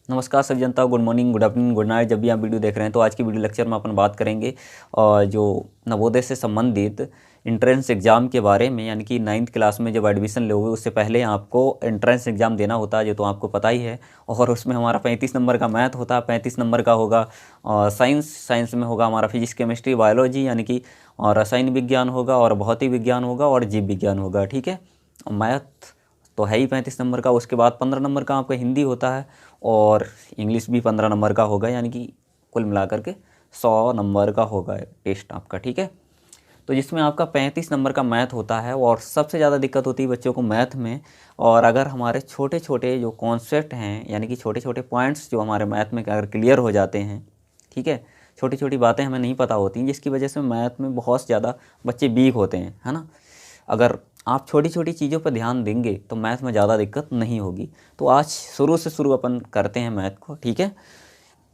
नमस्कार सभी जनता, good morning, good afternoon, good night. जब भी आप वीडियो देख रहे हैं तो आज की वीडियो लेक्चर में अपन बात करेंगे जो नवोदय से संबंधित इंट्रेंस एग्ज़ाम के बारे में। यानी कि 9th क्लास में जब एडमिशन लोगे उससे पहले आपको एंट्रेंस एग्ज़ाम देना होता है, जो तो आपको पता ही है। और उसमें हमारा 35 नंबर का मैथ होता है, 35 नंबर का होगा साइंस में होगा हमारा फिजिक्स, केमिस्ट्री, बायोलॉजी यानी कि रसायन विज्ञान होगा, और भौतिक विज्ञान होगा, और जीव विज्ञान होगा। ठीक है, मैथ तो है ही 35 नंबर का। उसके बाद 15 नंबर का आपका हिंदी होता है, और इंग्लिश भी 15 नंबर का होगा। यानी कि कुल मिलाकर के 100 नंबर का होगा टेस्ट आपका। ठीक है, तो जिसमें आपका 35 नंबर का मैथ होता है, और सबसे ज़्यादा दिक्कत होती है बच्चों को मैथ में। और अगर हमारे छोटे छोटे जो कॉन्सेप्ट हैं, यानी कि छोटे छोटे पॉइंट्स जो हमारे मैथ में अगर क्लियर हो जाते हैं, ठीक है, छोटी छोटी बातें हमें नहीं पता होती, जिसकी वजह से मैथ में बहुत ज़्यादा बच्चे वीक होते हैं, है ना। अगर आप छोटी छोटी चीज़ों पर ध्यान देंगे तो मैथ में ज़्यादा दिक्कत नहीं होगी। तो आज शुरू से शुरू अपन करते हैं मैथ को। ठीक है,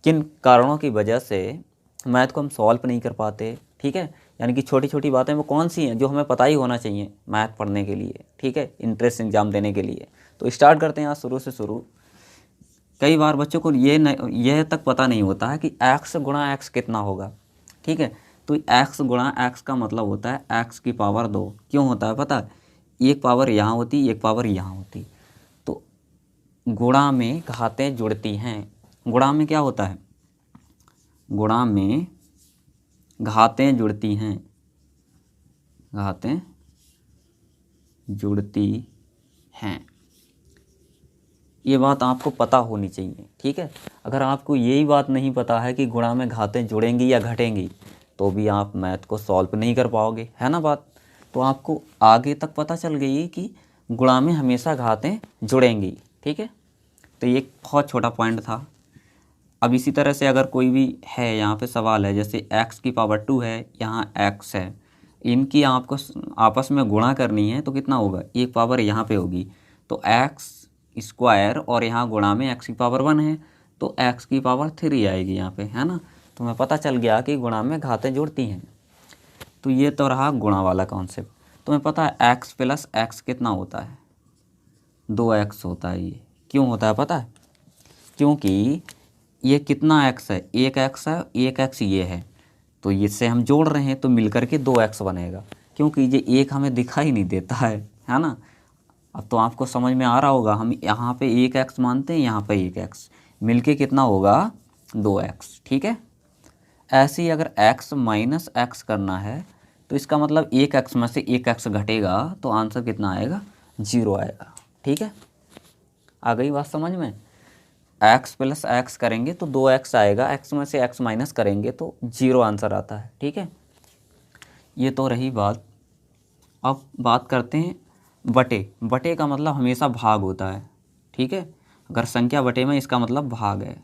किन कारणों की वजह से मैथ को हम सॉल्व नहीं कर पाते। ठीक है, यानी कि छोटी छोटी बातें वो कौन सी हैं जो हमें पता ही होना चाहिए मैथ पढ़ने के लिए, ठीक है, इंट्रेंस एग्ज़ाम देने के लिए। तो स्टार्ट करते हैं आज शुरू से शुरू। कई बार बच्चों को यह तक पता नहीं होता है कि एक्स गुणा एक्स कितना होगा। ठीक है, तो एक्स गुणा एक्स का मतलब होता है एक्स की पावर 2। क्यों होता है पता है? एक पावर यहाँ होती, एक पावर यहाँ होती। तो गुणा में घातें जुड़ती हैं। गुणा में क्या होता है? गुणा में घातें जुड़ती हैं, घातें जुड़ती हैं। ये बात आपको पता होनी चाहिए। ठीक है, अगर आपको यही बात नहीं पता है कि गुणा में घातें जुड़ेंगी या घटेंगी, तो भी आप मैथ को सॉल्व नहीं कर पाओगे, है ना बात। तो आपको आगे तक पता चल गई कि गुणा में हमेशा घातें जुड़ेंगी। ठीक है, तो ये एक बहुत छोटा पॉइंट था। अब इसी तरह से अगर कोई भी है, यहाँ पे सवाल है, जैसे x की पावर 2 है, यहाँ x है, इनकी आपको आपस में गुणा करनी है, तो कितना होगा? एक पावर यहाँ पे होगी, तो x स्क्वायर, और यहाँ गुणा में x की पावर 1 है, तो x की पावर 3 आएगी यहाँ पे, है ना। तो हमें पता चल गया कि गुणा में घातें जुड़ती हैं। तो ये तो रहा गुणा वाला कॉन्सेप्ट। तुम्हें पता है x प्लस x कितना होता है? 2x होता है। ये क्यों होता है पता है? क्योंकि ये कितना x है? एक x है, एक x ये है, तो इससे हम जोड़ रहे हैं तो मिलकर के 2x बनेगा। क्योंकि ये एक हमें दिखाई नहीं देता है ना। अब तो आपको समझ में आ रहा होगा, हम यहाँ पे एक x मानते हैं, यहाँ पे एक x, मिलके कितना होगा? 2x। ठीक है, ऐसे ही अगर x माइनस एक्स करना है तो इसका मतलब एक x में से एक x घटेगा, तो आंसर कितना आएगा? 0 आएगा। ठीक है, आ गई बात समझ में। x प्लस एक्स करेंगे तो 2x आएगा, x में से x माइनस करेंगे तो 0 आंसर आता है। ठीक है, ये तो रही बात। अब बात करते हैं बटे। बटे का मतलब हमेशा भाग होता है। ठीक है, अगर संख्या बटे में, इसका मतलब भाग है,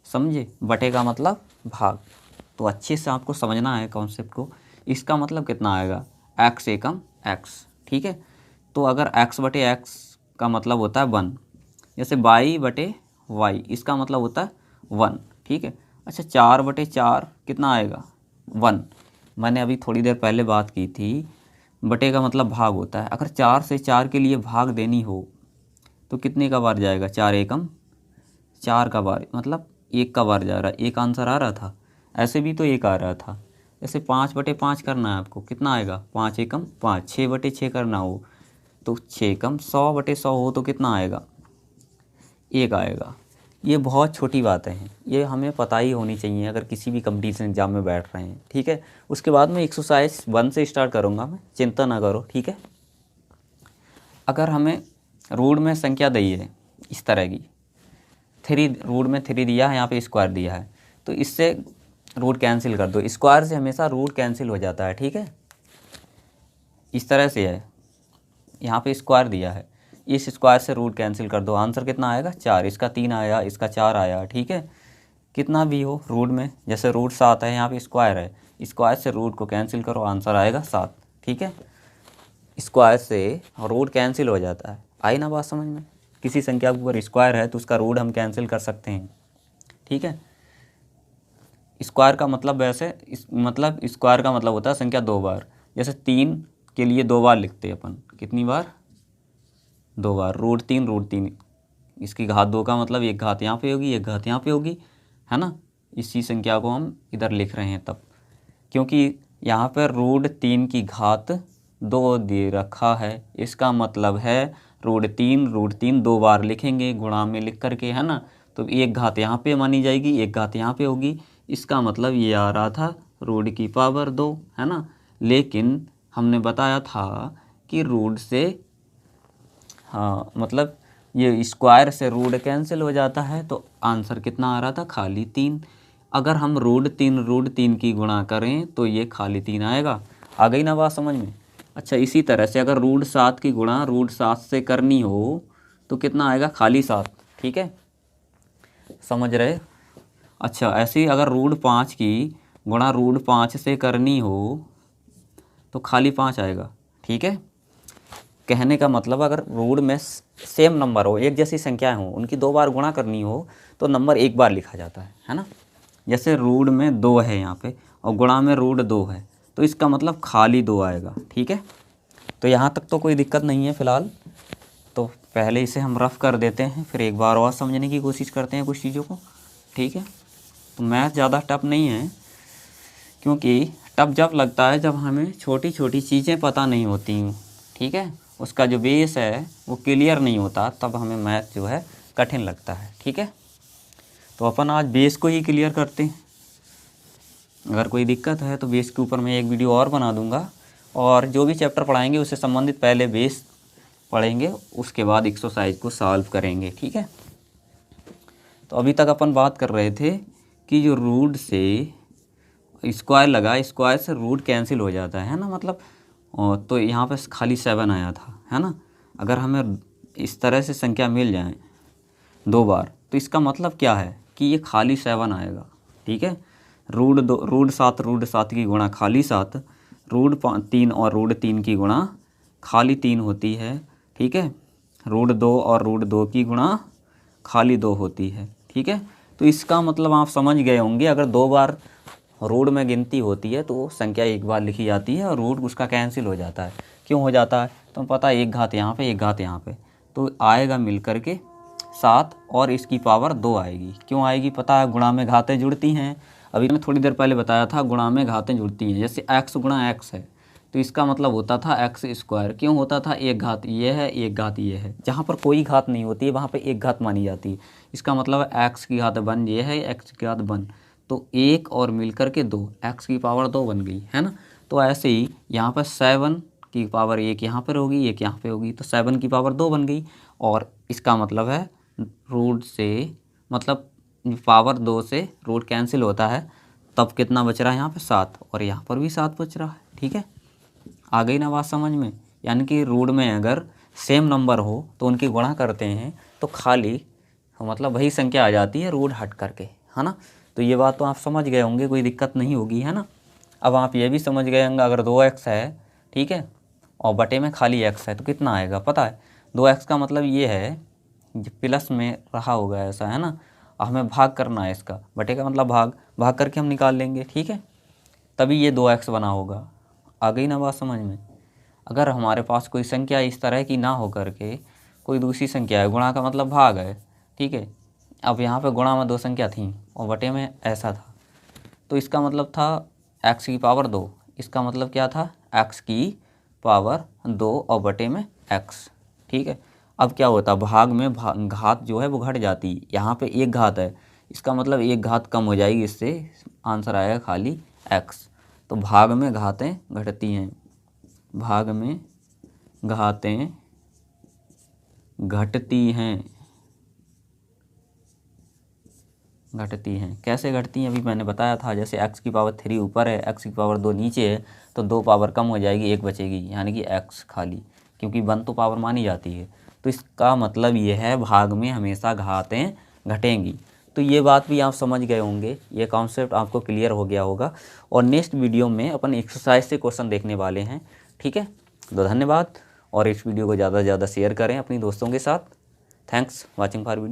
समझे। बटे का मतलब भाग, तो अच्छे से आपको समझना है कॉन्सेप्ट को। इसका मतलब कितना आएगा? x एकम x। ठीक है, तो अगर x बटे x का मतलब होता है 1, जैसे y बटे y, इसका मतलब होता है 1। ठीक है, अच्छा 4 बटे 4 कितना आएगा? 1। मैंने अभी थोड़ी देर पहले बात की थी, बटे का मतलब भाग होता है। अगर 4 से 4 के लिए भाग देनी हो तो कितने का बार जाएगा? 4 एकम 4 का बार, मतलब 1 का बार जा रहा है। एक आंसर आ रहा था, ऐसे भी तो एक आ रहा था। जैसे 5 बटे 5 करना है आपको, कितना आएगा? 5 एकम 5। 6 बटे 6 करना हो तो 6 एकम 100 बटे 100 हो तो कितना आएगा? 1 आएगा। ये बहुत छोटी बातें हैं, ये हमें पता ही होनी चाहिए अगर किसी भी कंपटीशन एग्जाम में बैठ रहे हैं। ठीक है, उसके बाद में एक्सरसाइज 1 से स्टार्ट करूँगा मैं, चिंता ना करो। ठीक है, अगर हमें रूट में संख्या दी है इस तरह की, 3 रूट में 3 दिया है, यहाँ पे स्क्वायर दिया है, तो इससे रूट कैंसिल कर दो। स्क्वायर से हमेशा रूट कैंसिल हो जाता है। ठीक है, इस तरह से है, यहाँ पे स्क्वायर दिया है, इस स्क्वायर से रूट कैंसिल कर दो, आंसर कितना आएगा? 4। इसका 3 आया, इसका 4 आया। ठीक है, कितना भी हो रूट में, जैसे रूट 7 है, यहाँ पे स्क्वायर है, स्क्वायर से रूट को कैंसिल करो, आंसर आएगा 7। ठीक है, स्क्वायर से रूट कैंसिल हो जाता है। आई ना बात समझ में? किसी संख्या के ऊपर स्क्वायर है तो उसका रूट हम कैंसिल कर सकते हैं। ठीक है, स्क्वायर का मतलब वैसे मतलब स्क्वायर का मतलब होता है संख्या 2 बार। जैसे 3 के लिए 2 बार लिखते हैं अपन, कितनी बार? 2 बार। रूट 3 रूट 3, इसकी घात 2 का मतलब एक घात यहाँ पे होगी, एक घात यहाँ पे होगी, है ना। इसी संख्या को हम इधर लिख रहे हैं तब, क्योंकि यहाँ पर √3 की घात 2 दे रखा है। इसका मतलब है √3 2 बार लिखेंगे गुणा में लिख करके, है ना। तो एक घात यहाँ पे मानी जाएगी, एक घात यहाँ पे होगी। इसका मतलब ये आ रहा था √2, है ना। लेकिन हमने बताया था कि रूट से, हाँ मतलब ये स्क्वायर से रूट कैंसिल हो जाता है, तो आंसर कितना आ रहा था, खाली 3। अगर हम √3 की गुणा करें तो ये खाली 3 आएगा। आ गई ना बात समझ में। अच्छा, इसी तरह से अगर √7 की गुणा √7 से करनी हो तो कितना आएगा, खाली 7। ठीक है, समझ रहे। अच्छा, ऐसे ही अगर √5 की गुणा √5 से करनी हो तो खाली 5 आएगा। ठीक है, कहने का मतलब अगर रूट में सेम नंबर हो, एक जैसी संख्याएं हो, उनकी 2 बार गुणा करनी हो तो नंबर एक बार लिखा जाता है ना। जैसे रूट में 2 है यहाँ पे और गुणा में √2 है, तो इसका मतलब खाली 2 आएगा। ठीक है, तो यहाँ तक तो कोई दिक्कत नहीं है फ़िलहाल। तो पहले इसे हम रफ़ कर देते हैं, फिर एक बार और समझने की कोशिश करते हैं कुछ चीज़ों को। ठीक है, तो मैथ ज़्यादा टफ नहीं है, क्योंकि टफ जब लगता है जब हमें छोटी छोटी चीज़ें पता नहीं होती हैं। ठीक है, उसका जो बेस है वो क्लियर नहीं होता, तब हमें मैथ जो है कठिन लगता है। ठीक है, तो अपन आज बेस को ही क्लियर करते हैं। अगर कोई दिक्कत है तो बेस के ऊपर मैं एक वीडियो और बना दूंगा, और जो भी चैप्टर पढ़ाएंगे उससे संबंधित पहले बेस पढ़ेंगे, उसके बाद एक्सरसाइज को सॉल्व करेंगे। ठीक है, तो अभी तक अपन बात कर रहे थे कि जो रूट से स्क्वायर लगा, स्क्वायर से रूट कैंसिल हो जाता है ना, मतलब तो यहाँ पे खाली 7 आया था, है ना। अगर हमें इस तरह से संख्या मिल जाए 2 बार तो इसका मतलब क्या है कि ये खाली 7 आएगा। ठीक है, √7 की गुणा खाली 7, √3 और √3 की गुणा खाली 3 होती है। ठीक है, √2 और √2 की गुणा खाली 2 होती है। ठीक है, तो इसका मतलब आप समझ गए होंगे, अगर 2 बार रूट में गिनती होती है तो संख्या एक बार लिखी जाती है और रूट उसका कैंसिल हो जाता है। क्यों हो जाता है तो पता है, एक घात यहाँ पे, एक घात यहाँ पे, तो आएगा मिल कर के 7 और इसकी पावर 2 आएगी। क्यों आएगी पता है, गुणा में घातें जुड़ती हैं। अभी मैं थोड़ी देर पहले बताया था गुणा में घातें जुड़ती हैं। जैसे x गुणा x है तो इसका मतलब होता था x²। क्यों होता था, एक घात ये है, एक घात ये है। जहाँ पर कोई घात नहीं होती है वहाँ पर एक घात मानी जाती है। इसका मतलब x की घात 1 ये है, x की घात 1, तो 1 और मिलकर के 2, x की पावर 2 बन गई, है ना। तो ऐसे ही यहाँ पर 7 की पावर 1 यहाँ पर होगी, एक यहाँ पे होगी, तो 7 की पावर 2 बन गई। और इसका मतलब है रूट से, मतलब पावर 2 से रूट कैंसिल होता है, तब कितना बच रहा है यहाँ पे 7, और यहाँ पर भी 7 बच रहा है। ठीक है, आ गई ना बात समझ में। यानी कि रूट में अगर सेम नंबर हो तो उनकी गुणा करते हैं तो खाली मतलब वही संख्या आ जाती है रूट हट करके, है ना। तो ये बात तो आप समझ गए होंगे, कोई दिक्कत नहीं होगी, है ना। अब आप ये भी समझ गए होंगे, अगर 2x है, ठीक है, और बटे में खाली x है तो कितना आएगा पता है। 2x का मतलब ये है, प्लस में रहा होगा ऐसा, है ना। हमें भाग करना है इसका, बटे का मतलब भाग करके हम निकाल लेंगे। ठीक है, तभी ये 2x बना होगा। आ गई ना बात समझ में। अगर हमारे पास कोई संख्या इस तरह की ना हो करके कोई दूसरी संख्या है, गुणा का मतलब भाग है, ठीक है। अब यहाँ पे गुणा में 2 संख्या थी और बटे में ऐसा था, तो इसका मतलब था x की पावर 2। इसका मतलब क्या था, x की पावर 2 और बटे में x। ठीक है, अब क्या होता, भाग में घात जो है वो घट जाती। यहाँ पे एक घात है, इसका मतलब एक घात कम हो जाएगी, इससे आंसर आएगा खाली x। तो भाग में घातें घटती हैं, भाग में घातें घटती हैं, कैसे घटती हैं अभी मैंने बताया था। जैसे x की पावर 3 ऊपर है, x की पावर 2 नीचे है, तो 2 पावर कम हो जाएगी, 1 बचेगी, यानी कि x खाली, क्योंकि 1 तो पावर मानी जाती है। तो इसका मतलब ये है भाग में हमेशा घातें घटेंगी। तो ये बात भी आप समझ गए होंगे, ये कॉन्सेप्ट आपको क्लियर हो गया होगा। और नेक्स्ट वीडियो में अपन एक्सरसाइज से क्वेश्चन देखने वाले हैं। ठीक है, तो धन्यवाद, और इस वीडियो को ज़्यादा से ज़्यादा शेयर करें अपनी दोस्तों के साथ। Thanks watching for video.